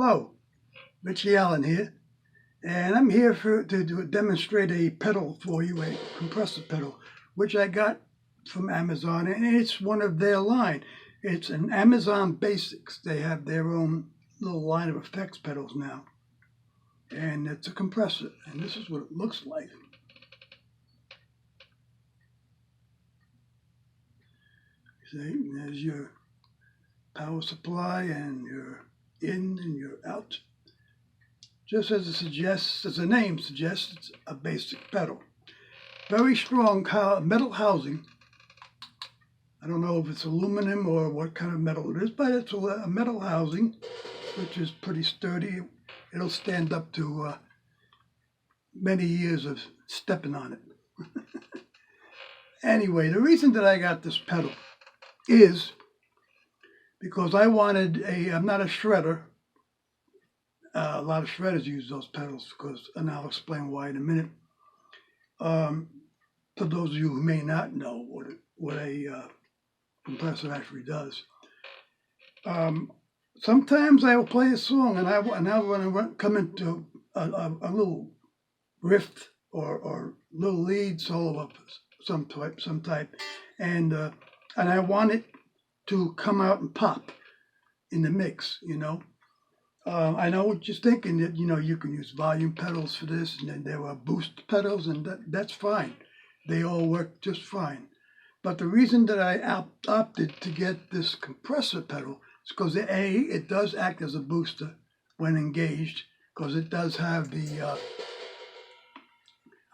Hello, Richie Allen here, and I'm here to demonstrate a pedal for you, a compressor pedal, which I got from Amazon, and it's one of their line. It's an Amazon Basics. They have their own little line of effects pedals now, and it's a compressor, and this is what it looks like. See, there's your power supply and your in and your out. Just as the name suggests, it's a basic pedal. Very strong metal housing. I don't know if it's aluminum or what kind of metal it is, but it's a metal housing, which is pretty sturdy. It'll stand up to many years of stepping on it. Anyway, the reason that I got this pedal is because I wanted I'm not a shredder. A lot of shredders use those pedals and I'll explain why in a minute. For those of you who may not know what a compressor actually does. Sometimes I will play a song and I want to come into a little riff or little lead solo of some type, and I want it to come out and pop in the mix, you know. I know what you're thinking, that you can use volume pedals for this, and then there are boost pedals, and that's fine. They all work just fine. But the reason that I opted to get this compressor pedal is because it does act as a booster when engaged, because it does have the,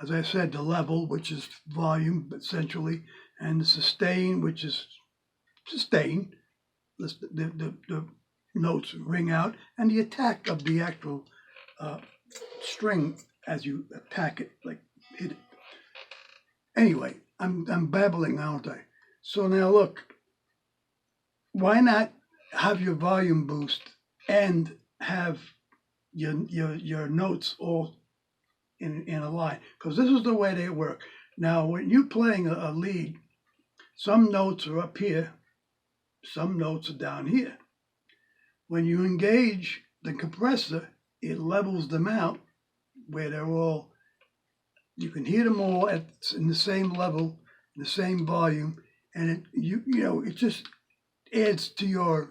as I said, the level, which is volume essentially, and the sustain, which is sustain. The notes ring out, and the attack of the actual string as you attack it, like hit it. Anyway, I'm babbling, aren't I? So now look, why not have your volume boost and have your notes all in a line? Because this is the way they work. Now, when you're playing a lead, some notes are up here, some notes are down here. When you engage the compressor, it levels them out where they're all, you can hear them all in the same level, the same volume, and it just adds to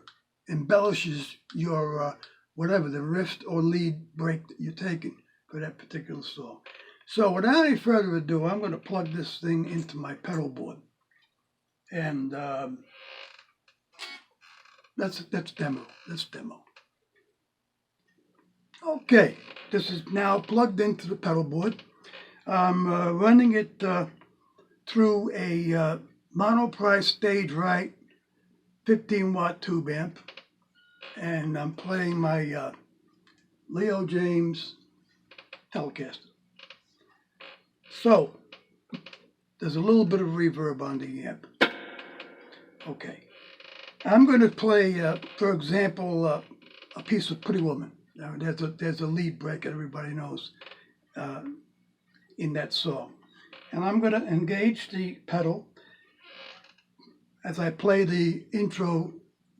embellishes your whatever, the riff or lead break that you're taking for that particular song. So without any further ado, I'm going to plug this thing into my pedal board, and that's demo. That's demo. Okay, this is now plugged into the pedal board. I'm running it through a monoprice stage right 15-watt tube amp, and I'm playing my Leo James Telecaster. So there's a little bit of reverb on the amp. Okay. I'm going to play, for example, a piece of Pretty Woman. Now, there's a lead break that everybody knows in that song. And I'm going to engage the pedal as I play the intro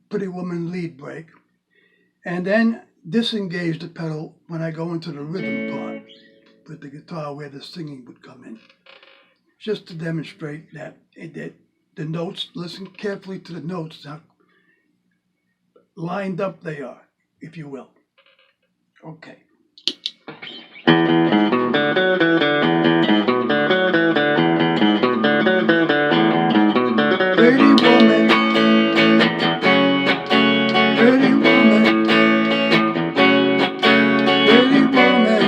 Pretty Woman lead break, and then disengage the pedal when I go into the rhythm part with the guitar where the singing would come in. Just to demonstrate that the notes, listen carefully to the notes, how lined up they are, if you will. Okay. Pretty woman, pretty woman, pretty woman,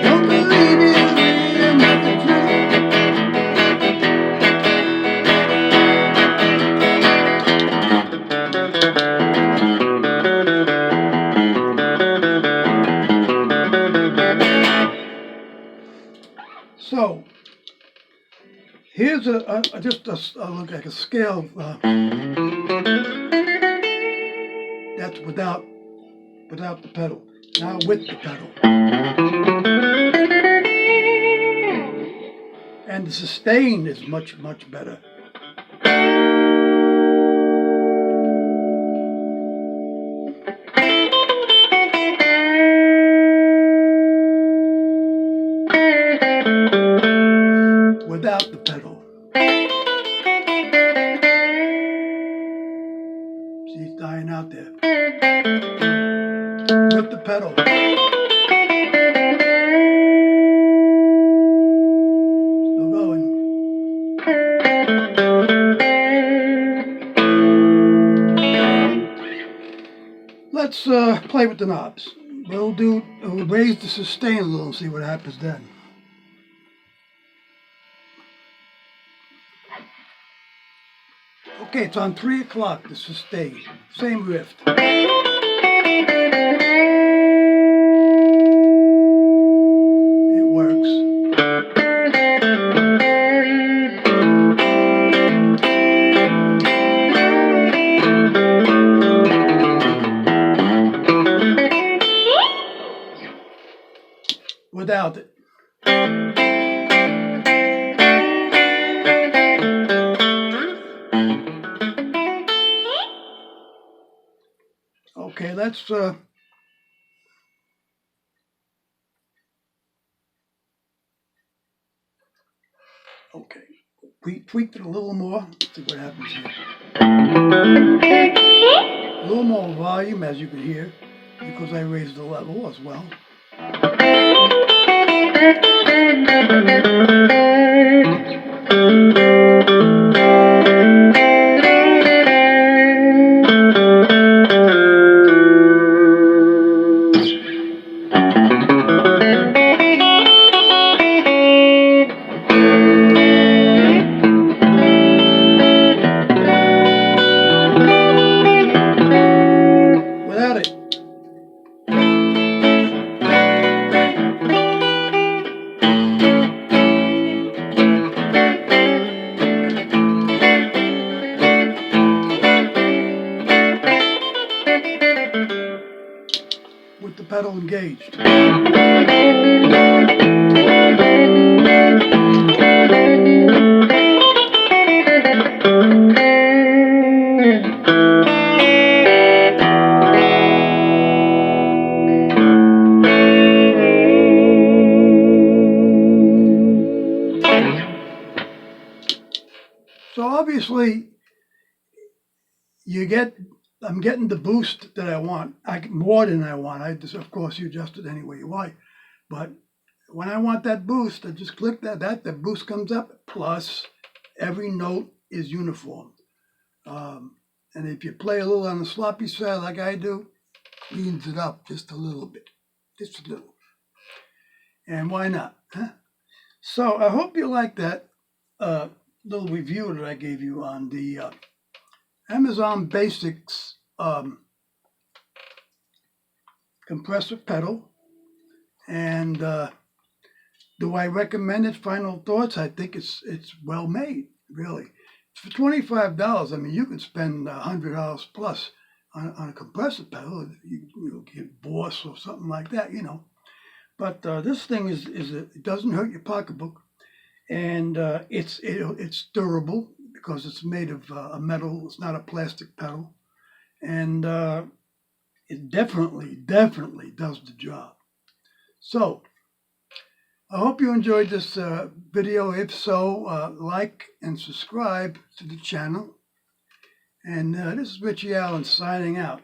don't believe it's real, not the truth. So here's just a look like a scale. That's without the pedal. Now with the pedal, and the sustain is much better. with the pedal. Still going. Let's play with the knobs. We'll raise the sustain a little and see what happens then. Okay, it's on 3 o'clock, the sustain. Same riff. It works. Without it. Okay, let's okay. We tweaked it a little more. Let's see what happens here. A little more volume, as you can hear, because I raised the level as well. Without it. With the pedal engaged. So obviously, I'm getting the boost that I want. More than I want. Of course, you adjust it any way you like. But when I want that boost, I just click the boost comes up. Plus, every note is uniform. And if you play a little on the sloppy side like I do, cleans it up just a little bit. Just a little. And why not? Huh? So I hope you like that little review that I gave you on the Amazon Basics compressor pedal. And do I recommend it? Final thoughts? I think it's well made, really. For $25, I mean, you can spend $100 plus on a compressor pedal. You get Boss or something like that, you know. But this thing it doesn't hurt your pocketbook, and it's durable because it's made of a metal. It's not a plastic pedal, and it definitely does the job. So I hope you enjoyed this video. If so, like and subscribe to the channel. And this is Richie Allen signing out.